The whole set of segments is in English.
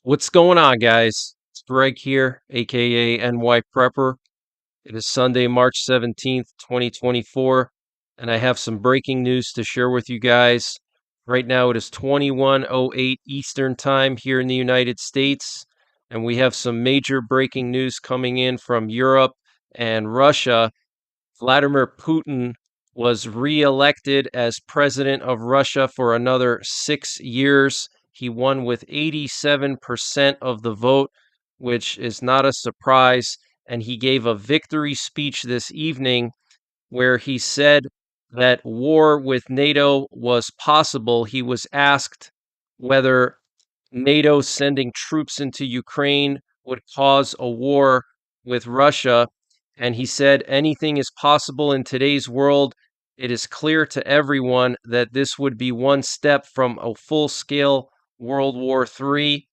What's going on, guys? It's Greg here, aka NYPrepper. It is Sunday, March 17th, 2024, and I have some breaking news to share with you guys. Right now, it is 21:08 Eastern Time here in the United States, and we have some major breaking news coming in from Europe and Russia. Vladimir Putin was reelected as president of Russia for another 6 years. He won with 87% of the vote, which is not a surprise. And he gave a victory speech this evening where he said that war with NATO was possible. He was asked whether NATO sending troops into Ukraine would cause a war with Russia. And he said, anything is possible in today's world. It is clear to everyone that this would be one step from a full scale World War III.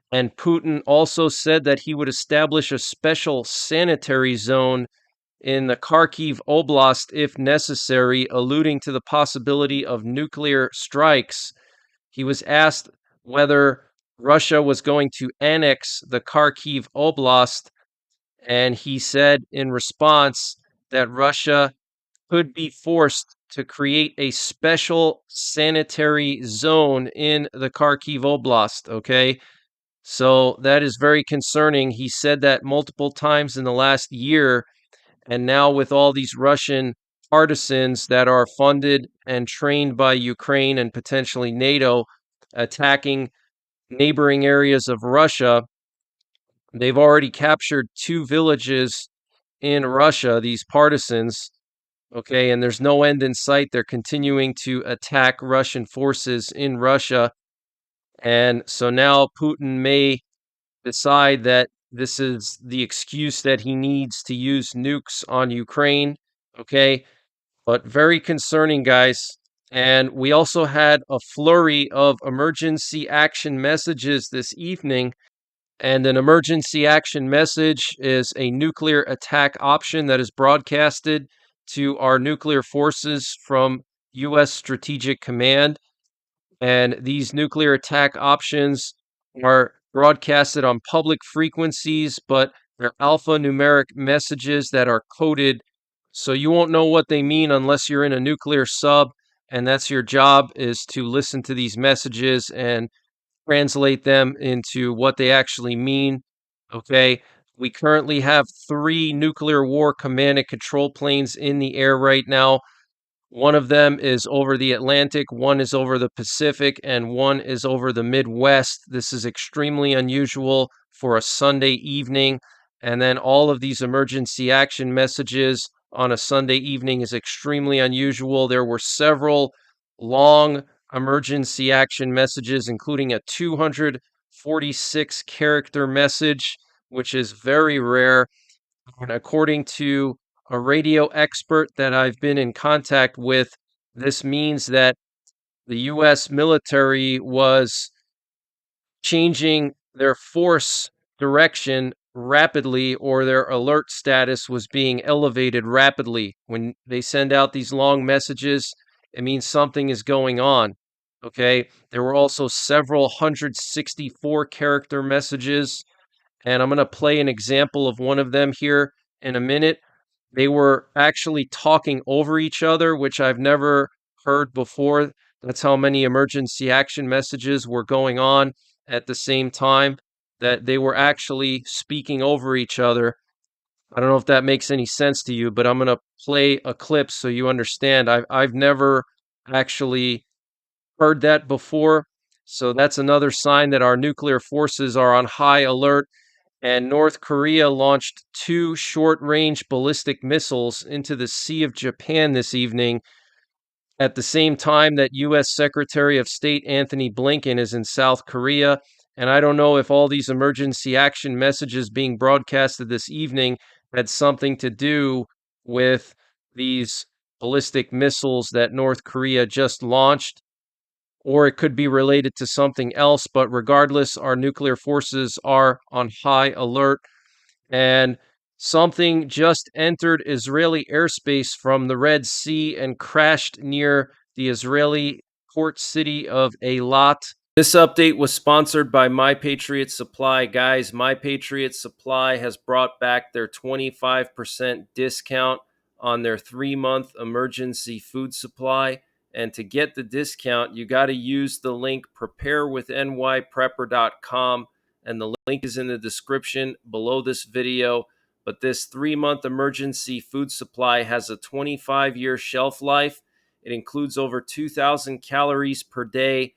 And Putin also said that he would establish a special sanitary zone in the Kharkiv Oblast if necessary, alluding to the possibility of nuclear strikes. He was asked whether Russia was going to annex the Kharkiv Oblast, and he said in response that Russia could be forced to create a special sanitary zone in the Kharkiv Oblast. Okay. So that is very concerning. He said that multiple times in the last year. And now, with all these Russian partisans that are funded and trained by Ukraine and potentially NATO attacking neighboring areas of Russia, they've already captured two villages in Russia, these partisans. Okay, and there's no end in sight. They're continuing to attack Russian forces in Russia. And so now Putin may decide that this is the excuse that he needs to use nukes on Ukraine. Okay, but very concerning, guys. And we also had a flurry of emergency action messages this evening. And an emergency action message is a nuclear attack option that is broadcasted to our nuclear forces from U.S. Strategic Command. And these nuclear attack options are broadcasted on public frequencies, but they're alphanumeric messages that are coded. So you won't know what they mean unless you're in a nuclear sub. And that's your job, is to listen to these messages and translate them into what they actually mean. Okay. We currently have 3 nuclear war command and control planes in the air right now. One of them is over the Atlantic, one is over the Pacific, and one is over the Midwest. This is extremely unusual for a Sunday evening. And then all of these emergency action messages on a Sunday evening is extremely unusual. There were several long emergency action messages, including a 246 character message, which is very rare. And according to a radio expert that I've been in contact with, this means that the U.S. military was changing their force direction rapidly, or their alert status was being elevated rapidly. When they send out these long messages, it means something is going on. Okay. There were also several 164 character messages, and I'm going to play an example of one of them here in a minute. They were actually talking over each other, which I've never heard before. That's how many emergency action messages were going on at the same time, that they were actually speaking over each other. I don't know if that makes any sense to you, but I'm going to play a clip so you understand. I've never actually heard that before. So that's another sign that our nuclear forces are on high alert. And North Korea launched 2 short-range ballistic missiles into the Sea of Japan this evening, at the same time that U.S. Secretary of State Anthony Blinken is in South Korea. And I don't know if all these emergency action messages being broadcasted this evening had something to do with these ballistic missiles that North Korea just launched, or it could be related to something else. But regardless, our nuclear forces are on high alert. And something just entered Israeli airspace from the Red Sea and crashed near the Israeli port city of Eilat. This update was sponsored by My Patriot Supply. Guys, My Patriot Supply has brought back their 25% discount on their 3-month emergency food supply. And to get the discount, you got to use the link preparewithnYprepper.com. And the link is in the description below this video. But this 3-month emergency food supply has a 25-year shelf life. It includes over 2,000 calories per day.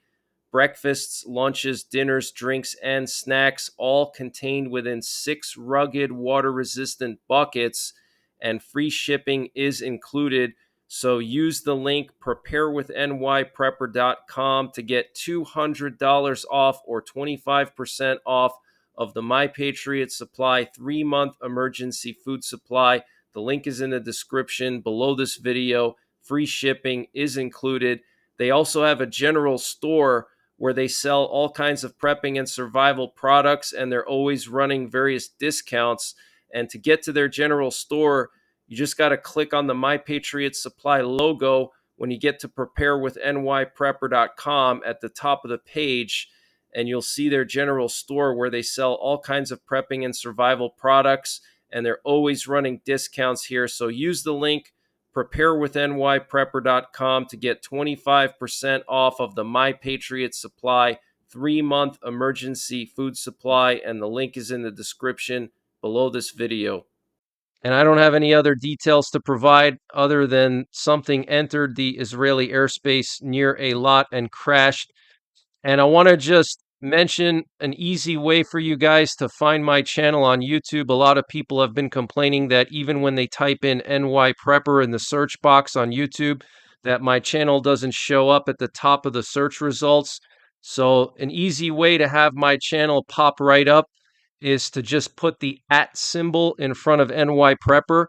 Breakfasts, lunches, dinners, drinks, and snacks, all contained within 6 rugged water-resistant buckets, and free shipping is included. So use the link preparewithnYprepper.com to get $200 off or 25% off of the My Patriot Supply 3-month emergency food supply. The link is in the description below this video. Free shipping is included. They also have a general store where they sell all kinds of prepping and survival products, and they're always running various discounts. And to get to their general store, you just got to click on the My Patriot Supply logo when you get to preparewithnYprepper.com at the top of the page, and you'll see their general store where they sell all kinds of prepping and survival products, and they're always running discounts here. So use the link preparewithnYprepper.com to get 25% off of the My Patriot Supply 3-month emergency food supply, and the link is in the description below this video. And I don't have any other details to provide other than something entered the Israeli airspace near a lot and crashed. And I want to just mention an easy way for you guys to find my channel on YouTube. A lot of people have been complaining that even when they type in NYPrepper in the search box on YouTube, that my channel doesn't show up at the top of the search results. So an easy way to have my channel pop right up is to just put the @ symbol in front of NYPrepper.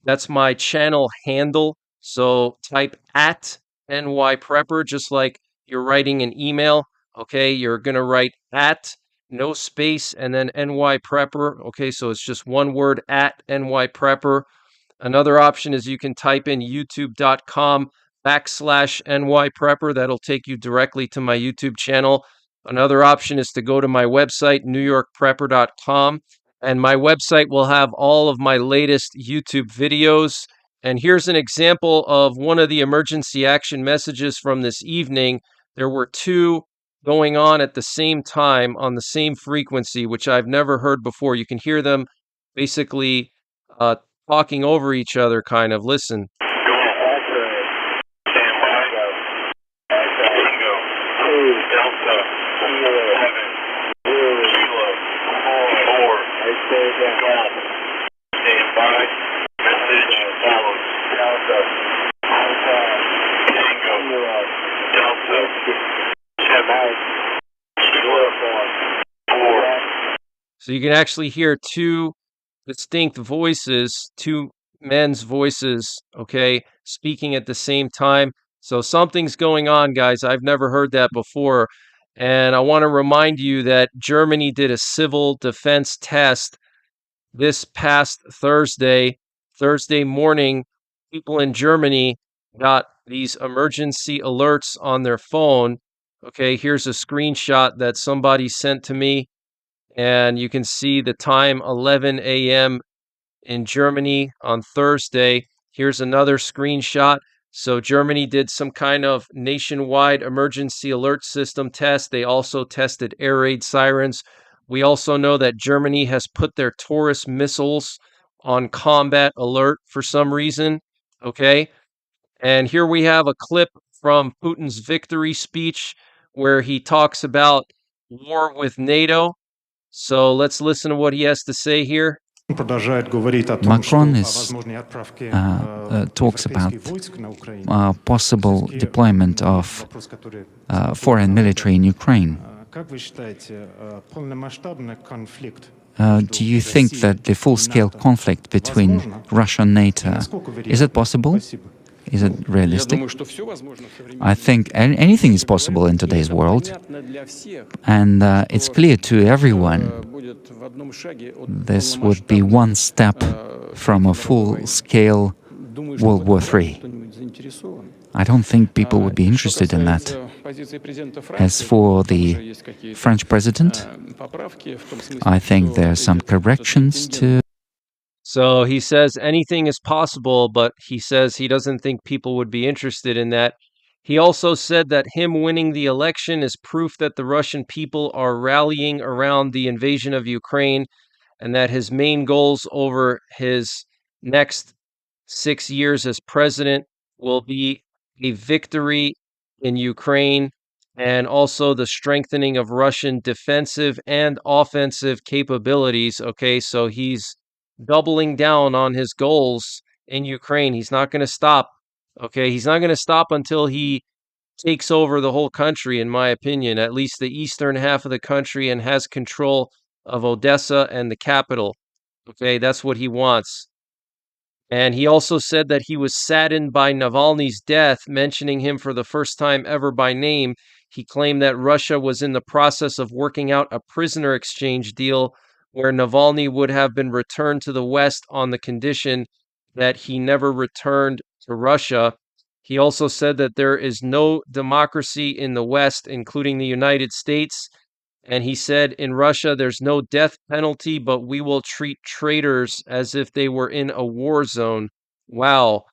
That's my channel handle. So type @ NYPrepper, just like you're writing an email. Okay, you're going to write @ no space and then NYPrepper. Okay, so it's just one word, @ NYPrepper. Another option is you can type in youtube.com/NYPrepper. That'll take you directly to my YouTube channel. Another option is to go to my website, NewYorkPrepper.com. And my website will have all of my latest YouTube videos. And here's an example of one of the emergency action messages from this evening. There were 2 going on at the same time on the same frequency, which I've never heard before. You can hear them basically talking over each other, kind of. Listen. So you can actually hear 2 distinct voices, 2 men's voices, okay, speaking at the same time. So something's going on, guys. I've never heard that before. And I want to remind you that Germany did a civil defense test this past Thursday morning. People in Germany got these emergency alerts on their phone. Okay, here's a screenshot that somebody sent to me. And you can see the time, 11 a.m. in Germany on Thursday. Here's another screenshot. So Germany did some kind of nationwide emergency alert system test. They also tested air raid sirens. We also know that Germany has put their Taurus missiles on combat alert for some reason. Okay. And here we have a clip from Putin's victory speech where he talks about war with NATO. So let's listen to what he has to say here. Macron talks about possible deployment of foreign military in Ukraine. Do you think that the full-scale conflict between Russia and NATO, is it possible? Is it realistic? I think anything is possible in today's world, and it's clear to everyone this would be one step from a full-scale World War III. I don't think people would be interested in that. As for the French president, I think there are some corrections to. So he says anything is possible, but he says he doesn't think people would be interested in that. He also said that him winning the election is proof that the Russian people are rallying around the invasion of Ukraine, and that his main goals over his next 6 years as president will be a victory in Ukraine and also the strengthening of Russian defensive and offensive capabilities. Okay, so he's doubling down on his goals in Ukraine. He's not going to stop. Okay, he's not going to stop until he takes over the whole country, in my opinion, at least the eastern half of the country, and has control of Odessa and the capital. Okay, that's what he wants. And he also said that he was saddened by Navalny's death, mentioning him for the first time ever by name. He claimed that Russia was in the process of working out a prisoner exchange deal where Navalny would have been returned to the West on the condition that he never returned to Russia. He also said that there is no democracy in the West, including the United States. And he said, in Russia, there's no death penalty, but we will treat traitors as if they were in a war zone. Wow.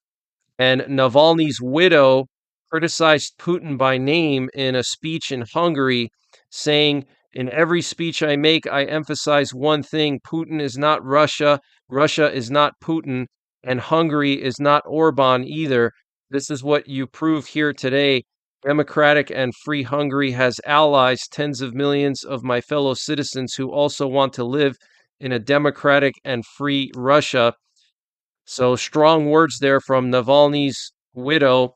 And Navalny's widow criticized Putin by name in a speech in Hungary, saying, in every speech I make, I emphasize one thing: Putin is not Russia, Russia is not Putin, and Hungary is not Orban either. This is what you prove here today. Democratic and free Hungary has allies, tens of millions of my fellow citizens who also want to live in a democratic and free Russia. So strong words there from Navalny's widow.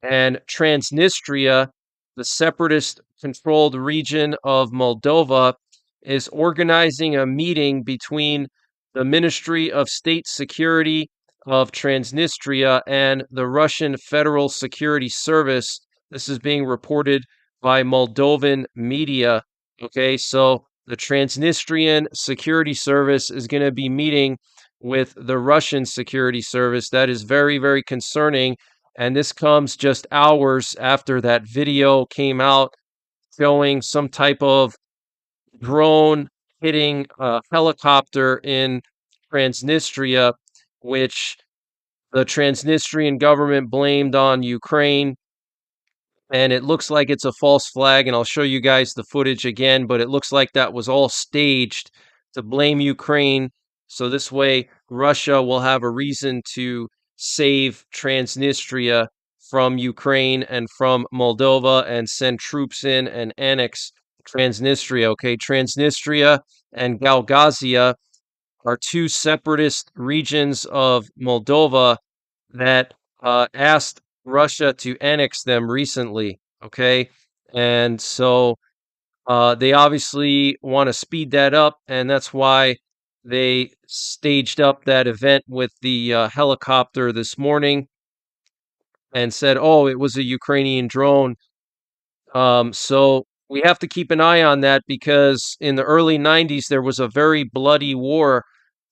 And Transnistria, the separatist controlled region of Moldova, is organizing a meeting between the Ministry of State Security of Transnistria and the Russian Federal Security Service. This is being reported by Moldovan media. Okay, so the Transnistrian Security Service is going to be meeting with the Russian security service. That is very, very concerning. And this comes just hours after that video came out showing some type of drone hitting a helicopter in Transnistria, which the Transnistrian government blamed on Ukraine. And it looks like it's a false flag, and I'll show you guys the footage again, but it looks like that was all staged to blame Ukraine. So this way, Russia will have a reason to save Transnistria from Ukraine and from Moldova and send troops in and annex Transnistria. Okay, Transnistria and Gagauzia are two separatist regions of Moldova that asked Russia to annex them recently. Okay. And so they obviously want to speed that up. And that's why they staged up that event with the helicopter this morning and said, oh, it was a Ukrainian drone. So we have to keep an eye on that because in the early 90s, there was a very bloody war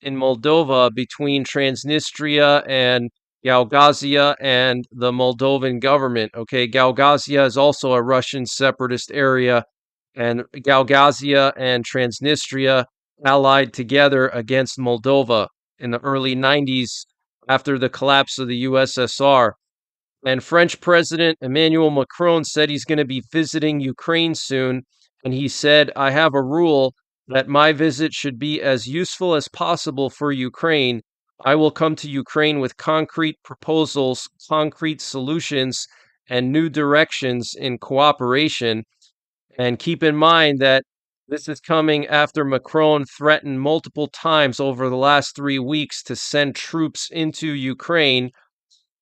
in Moldova between Transnistria and Gagauzia and the Moldovan government. Okay, Gagauzia is also a Russian separatist area, and Gagauzia and Transnistria allied together against Moldova in the early 90s after the collapse of the USSR. And French President Emmanuel Macron said he's going to be visiting Ukraine soon. And he said, I have a rule that my visit should be as useful as possible for Ukraine. I will come to Ukraine with concrete proposals, concrete solutions, and new directions in cooperation. And keep in mind that this is coming after Macron threatened multiple times over the last 3 weeks to send troops into Ukraine.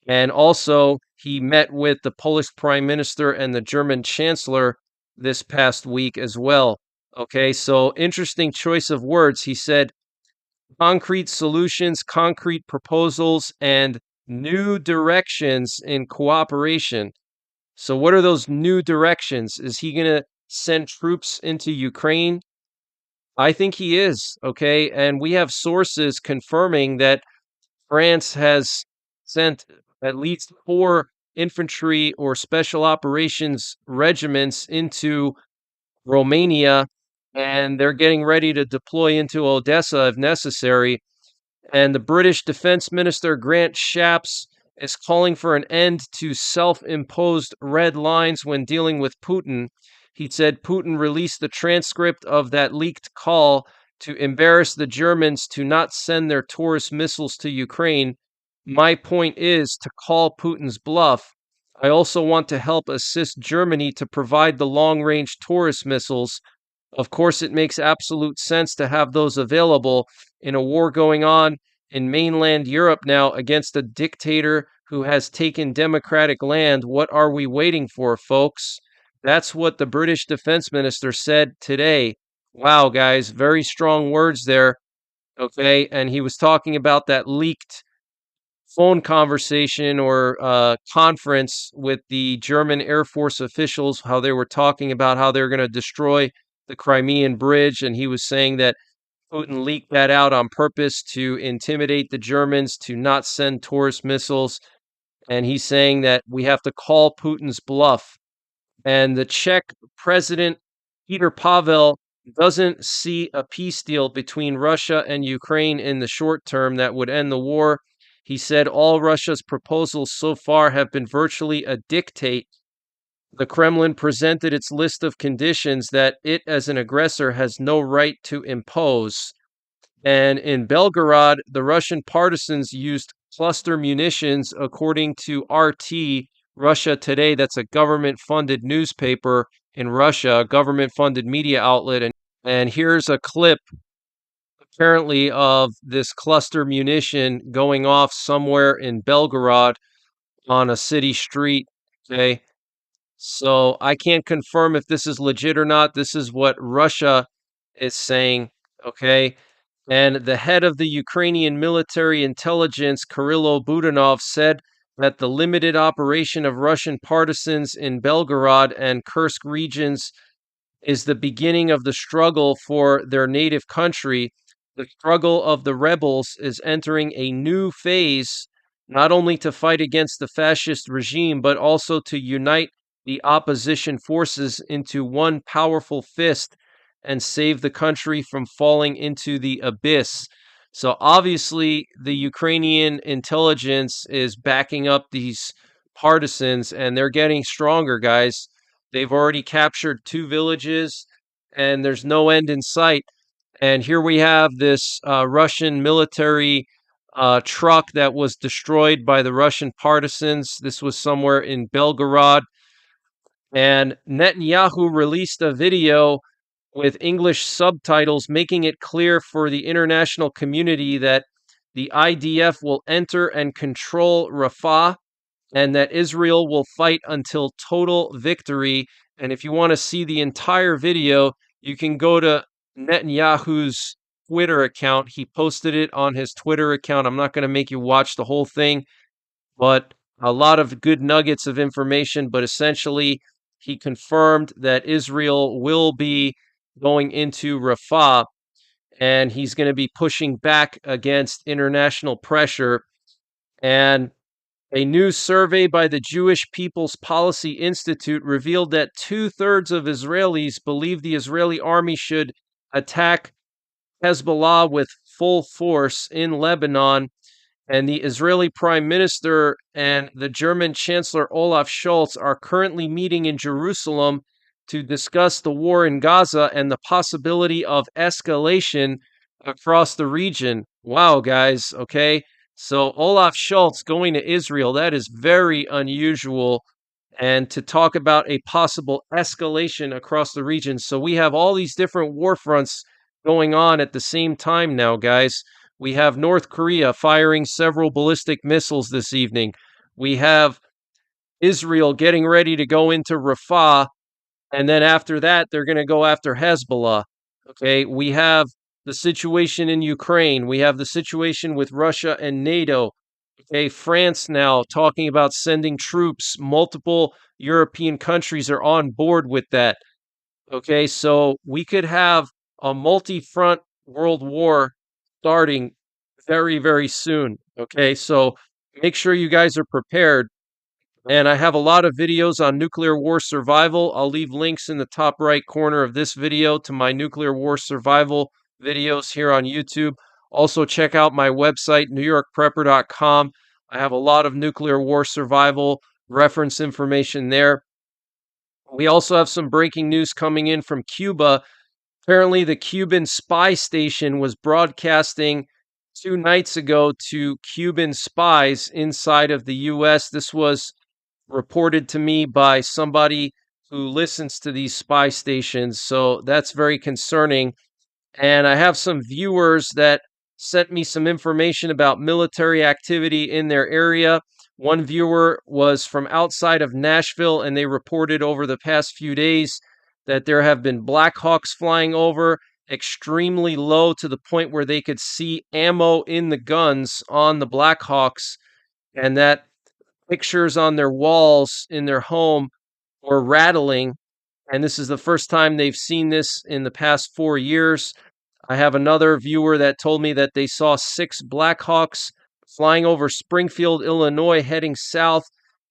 And also, he met with the Polish Prime Minister and the German Chancellor this past week as well. Okay, so interesting choice of words. He said concrete solutions, concrete proposals, and new directions in cooperation. So, what are those new directions? Is he going to send troops into Ukraine? I think he is. Okay, and we have sources confirming that France has sent at least 4 infantry or special operations regiments into Romania, and they're getting ready to deploy into Odessa if necessary. And the British Defense Minister Grant Shapps is calling for an end to self-imposed red lines when dealing with Putin. He said Putin released the transcript of that leaked call to embarrass the Germans to not send their Taurus missiles to Ukraine. My point is to call Putin's bluff. I also want to help assist Germany to provide the long-range Taurus missiles. Of course, it makes absolute sense to have those available in a war going on in mainland Europe now against a dictator who has taken democratic land. What are we waiting for, folks? That's what the British Defense Minister said today. Wow, guys, very strong words there. Okay, and he was talking about that leaked phone conversation or conference with the German Air Force officials, how they were talking about how they're going to destroy the Crimean Bridge. And he was saying that Putin leaked that out on purpose to intimidate the Germans to not send Taurus missiles. And he's saying that we have to call Putin's bluff. And the Czech president, Peter Pavel, doesn't see a peace deal between Russia and Ukraine in the short term that would end the war. He said all Russia's proposals so far have been virtually a dictate. The Kremlin presented its list of conditions that it, as an aggressor, has no right to impose. And in Belgorod, the Russian partisans used cluster munitions, according to RT, Russia Today. That's a government funded newspaper in Russia, a government funded media outlet. And here's a clip, apparently, of this cluster munition going off somewhere in Belgorod on a city street. Okay. So I can't confirm if this is legit or not. This is what Russia is saying. Okay. And the head of the Ukrainian military intelligence, Kirilo Budanov, said that the limited operation of Russian partisans in Belgorod and Kursk regions is the beginning of the struggle for their native country. The struggle of the rebels is entering a new phase, not only to fight against the fascist regime, but also to unite the opposition forces into one powerful fist and save the country from falling into the abyss. So obviously, the Ukrainian intelligence is backing up these partisans, and they're getting stronger, guys. They've already captured 2 villages, and there's no end in sight. And here we have this Russian military truck that was destroyed by the Russian partisans. This was somewhere in Belgorod. And Netanyahu released a video with English subtitles, making it clear for the international community that the IDF will enter and control Rafah and that Israel will fight until total victory. And if you want to see the entire video, you can go to Netanyahu's Twitter account. He posted it on his Twitter account. I'm not going to make you watch the whole thing, but a lot of good nuggets of information. But essentially, he confirmed that Israel will be going into Rafah, and he's going to be pushing back against international pressure. And a new survey by the Jewish People's Policy Institute revealed that 2/3 of Israelis believe the Israeli army should attack Hezbollah with full force in Lebanon. And the Israeli Prime Minister and the German Chancellor Olaf Scholz are currently meeting in Jerusalem to discuss the war in Gaza and the possibility of escalation across the region. Wow, guys, okay? So Olaf Scholz going to Israel, that is very unusual. And to talk about a possible escalation across the region. So we have all these different war fronts going on at the same time now, guys. We have North Korea firing several ballistic missiles this evening. We have Israel getting ready to go into Rafah, and then after that, they're going to go after Hezbollah. Okay, we have the situation in Ukraine. We have the situation with Russia and NATO. Okay, France now talking about sending troops. Multiple European countries are on board with that. Okay, so we could have a multi front world war starting very, very soon. Okay, so make sure you guys are prepared. And I have a lot of videos on nuclear war survival. I'll leave links in the top right corner of this video to my nuclear war survival videos here on YouTube. Also, check out my website, NYPrepper.com. I have a lot of nuclear war survival reference information there. We also have some breaking news coming in from Cuba. Apparently, the Cuban spy station was broadcasting 2 nights ago to Cuban spies inside of the U.S. This was reported to me by somebody who listens to these spy stations. So that's very concerning. And I have some viewers that sent me some information about military activity in their area. One viewer was from outside of Nashville, and they reported over the past few days that there have been Black Hawks flying over extremely low to the point where they could see ammo in the guns on the Black Hawks, and that pictures on their walls in their home were rattling. And this is the first time they've seen this in the past 4 years. I have another viewer that told me that they saw 6 Blackhawks flying over Springfield, Illinois, heading south,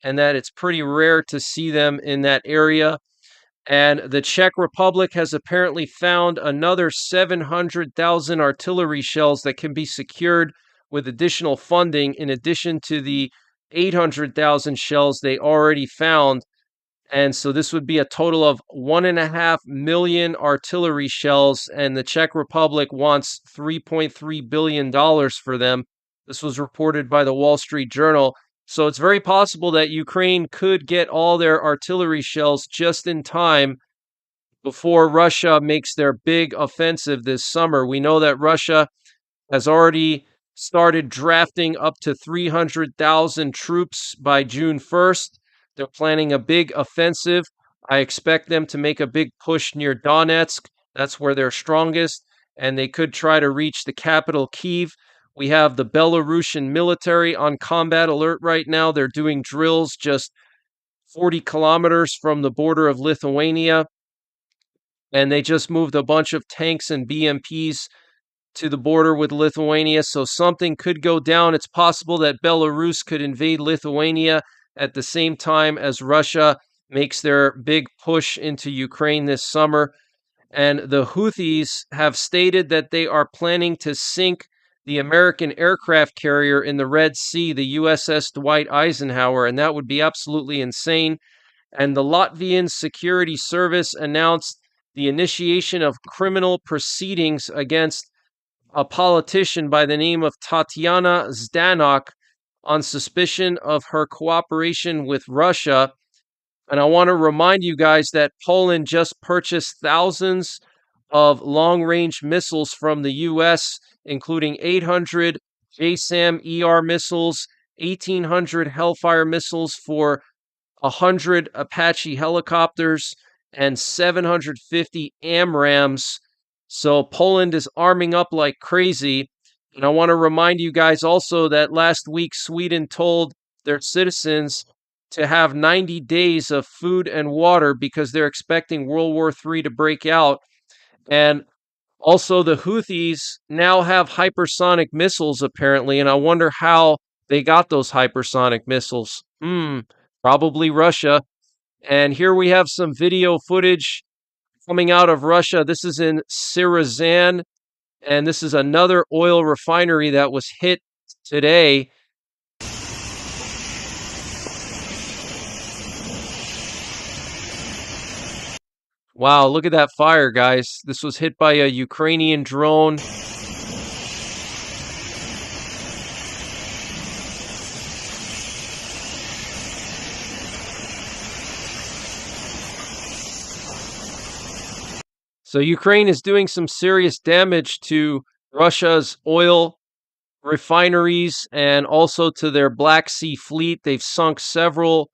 and that it's pretty rare to see them in that area. And the Czech Republic has apparently found another 700,000 artillery shells that can be secured with additional funding, in addition to the 800,000 shells they already found. And so this would be a total of 1.5 million artillery shells, and the Czech Republic wants $3.3 billion for them. This was reported by the Wall Street Journal. So it's very possible that Ukraine could get all their artillery shells just in time before Russia makes their big offensive this summer. We know that Russia has already started drafting up to 300,000 troops by June 1st. They're planning a big offensive. I expect them to make a big push near Donetsk. That's where they're strongest, and they could try to reach the capital, Kyiv. We have the Belarusian military on combat alert right now. They're doing drills just 40 kilometers from the border of Lithuania, and they just moved a bunch of tanks and BMPs to the border with Lithuania, so something could go down. It's possible that Belarus could invade Lithuania at the same time as Russia makes their big push into Ukraine this summer. And the Houthis have stated that they are planning to sink the American aircraft carrier in the Red Sea, the USS Dwight Eisenhower, and that would be absolutely insane. And the Latvian Security Service announced the initiation of criminal proceedings against a politician by the name of Tatiana Zdanok on suspicion of her cooperation with Russia. And I want to remind you guys that Poland just purchased thousands of long range missiles from the U.S., including 800 JSAM ER missiles, 1,800 Hellfire missiles for 100 Apache helicopters, and 750 AMRAAMs. So Poland is arming up like crazy. And I want to remind you guys also that last week Sweden told their citizens to have 90 days of food and water because they're expecting World War III to break out. And also, the Houthis now have hypersonic missiles, apparently, and I wonder how they got those hypersonic missiles. Probably Russia. And here we have some video footage coming out of Russia. This is in Syrizan, and this is another oil refinery that was hit today. Wow, look at that fire, guys. This was hit by a Ukrainian drone. So Ukraine is doing some serious damage to Russia's oil refineries and also to their Black Sea fleet. They've sunk several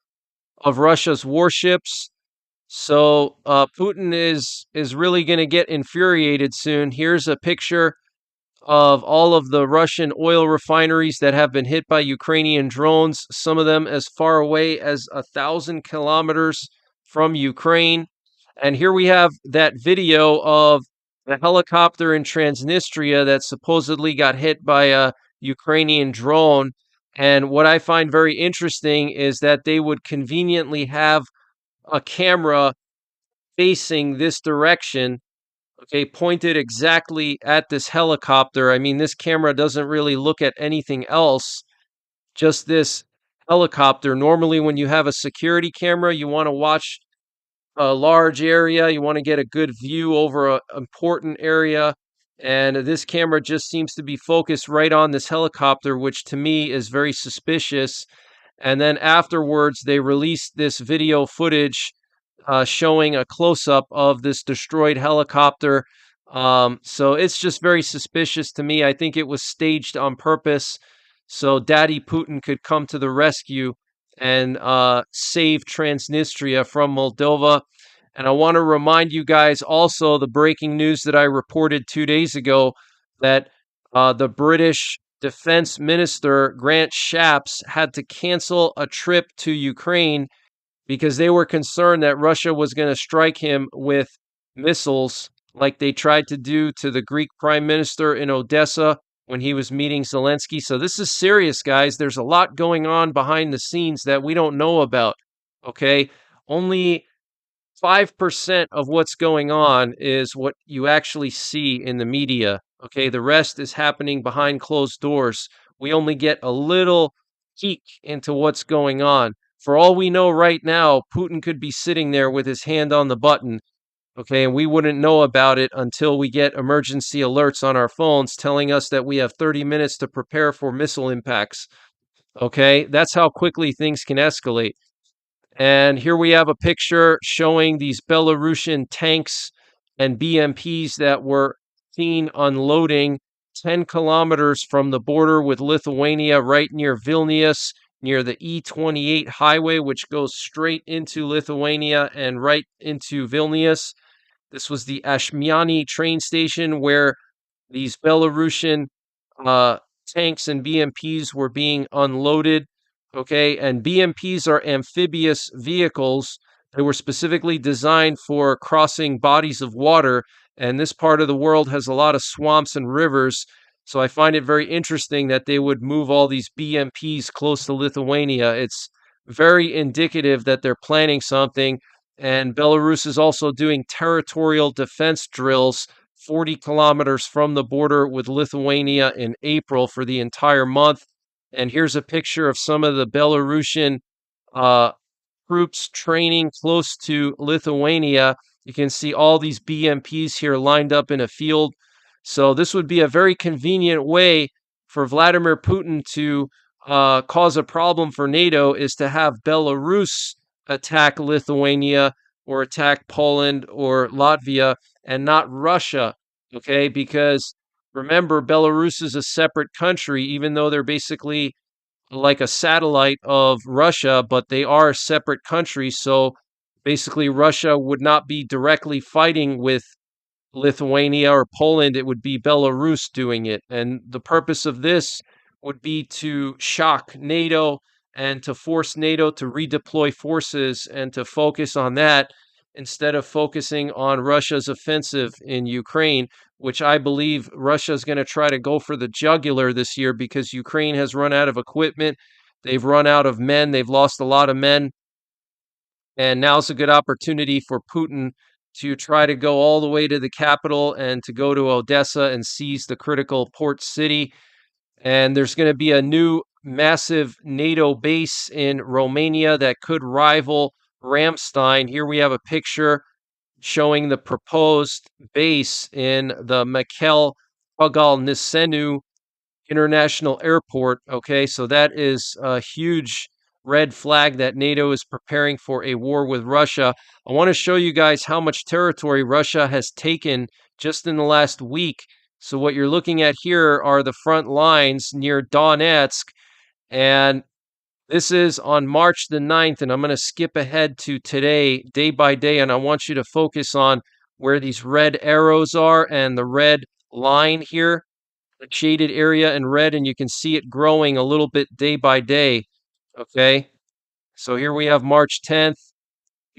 of Russia's warships. So Putin is really going to get infuriated soon. Here's a picture of all of the Russian oil refineries that have been hit by Ukrainian drones, some of them as far away as 1,000 kilometers from Ukraine. And here we have that video of the helicopter in Transnistria that supposedly got hit by a Ukrainian drone. And what I find very interesting is that they would conveniently have a camera facing this direction, okay, pointed exactly at this helicopter. I mean, this camera doesn't really look at anything else, just this helicopter. Normally, when you have a security camera, you want to watch a large area, you want to get a good view over an important area. And this camera just seems to be focused right on this helicopter, which to me is very suspicious. And then afterwards, they released this video footage showing a close up of this destroyed helicopter. So it's just very suspicious to me. I think it was staged on purpose so Daddy Putin could come to the rescue and save Transnistria from Moldova. And I want to remind you guys also the breaking news that I reported 2 days ago that the British Defense Minister Grant Shapps had to cancel a trip to Ukraine because they were concerned that Russia was going to strike him with missiles like they tried to do to the Greek prime minister in Odessa when he was meeting Zelensky. So this is serious, guys. There's a lot going on behind the scenes that we don't know about. Okay? Only 5% of what's going on is what you actually see in the media. Okay? The rest is happening behind closed doors. We only get a little peek into what's going on. For all we know right now, Putin could be sitting there with his hand on the button, okay, and we wouldn't know about it until we get emergency alerts on our phones telling us that we have 30 minutes to prepare for missile impacts. Okay, that's how quickly things can escalate. And here we have a picture showing these Belarusian tanks and BMPs that were seen unloading 10 kilometers from the border with Lithuania, right near Vilnius, near the E28 highway, which goes straight into Lithuania and right into Vilnius. This was the Ashmiany train station where these Belarusian uh, tanks and BMPs were being unloaded. Okay, and BMPs are amphibious vehicles. They were specifically designed for crossing bodies of water, and this part of the world has a lot of swamps and rivers. So I find it very interesting that they would move all these BMPs close to Lithuania. It's very indicative that they're planning something. And Belarus is also doing territorial defense drills 40 kilometers from the border with Lithuania in April for the entire month. And here's a picture of some of the Belarusian uh, troops training close to Lithuania. You can see all these BMPs here lined up in a field. So this would be a very convenient way for Vladimir Putin to cause a problem for NATO is to have Belarus attack Lithuania or attack Poland or Latvia and not Russia, okay? Because remember, Belarus is a separate country, even though they're basically like a satellite of Russia, but they are separate countries. So basically, Russia would not be directly fighting with Lithuania or Poland. It would be Belarus doing it. And the purpose of this would be to shock NATO and to force NATO to redeploy forces and to focus on that instead of focusing on Russia's offensive in Ukraine, which I believe Russia is going to try to go for the jugular this year because Ukraine has run out of equipment. They've run out of men. They've lost a lot of men. And now's a good opportunity for Putin to try to go all the way to the capital and to go to Odessa and seize the critical port city. And there's going to be a new massive NATO base in Romania that could rival Ramstein. Here we have a picture showing the proposed base in the Mechel Pagal International Airport. Okay, so that is a huge red flag that NATO is preparing for a war with Russia. I want to show you guys how much territory Russia has taken just in the last week. So, what you're looking at here are the front lines near Donetsk, and this is on March the 9th, and I'm going to skip ahead to today, day by day, and I want you to focus on where these red arrows are and the red line here, the shaded area in red, and you can see it growing a little bit day by day. Okay, so here we have March 10th,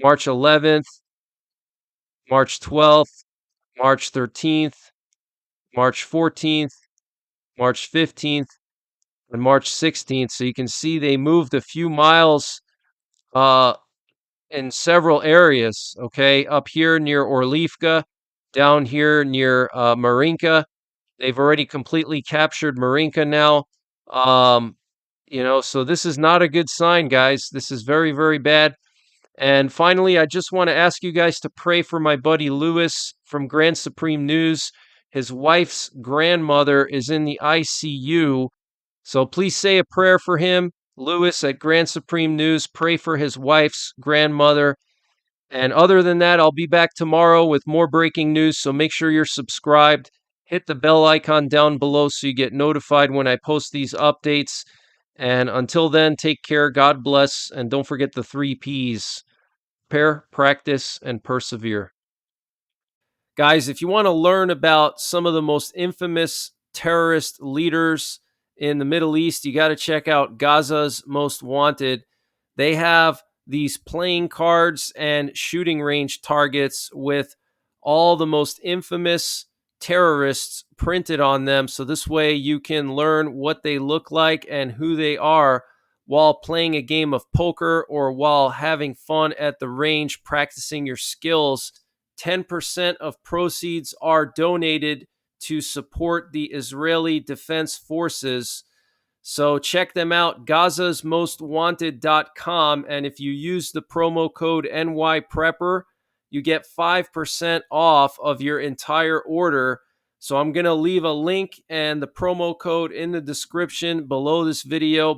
March 11th, March 12th, March 13th, March 14th, March 15th, on March 16th. So you can see they moved a few miles uh, in several areas, okay? Up here near Orlivka, down here near Marinka. They've already completely captured Marinka now. Um, so this is not a good sign, guys. This is very, very bad. And finally, I just want to ask you guys to pray for my buddy Lewis from Grand Supreme News. His wife's grandmother is in the ICU. So please say a prayer for him. Lewis at Grand Supreme News, pray for his wife's grandmother. And other than that, I'll be back tomorrow with more breaking news. So make sure you're subscribed. Hit the bell icon down below so you get notified when I post these updates. And until then, take care. God bless. And don't forget the 3 Ps: prepare, practice, and persevere. Guys, if you want to learn about some of the most infamous terrorist leaders in the Middle East, you got to check out Gaza's Most Wanted. They have these playing cards and shooting range targets with all the most infamous terrorists printed on them. So this way you can learn what they look like and who they are while playing a game of poker or while having fun at the range practicing your skills. 10% of proceeds are donated to support the Israeli Defense Forces. So check them out, gazasmostwanted.com. And if you use the promo code NYPrepper, you get 5% off of your entire order. So I'm going to leave a link and the promo code in the description below this video.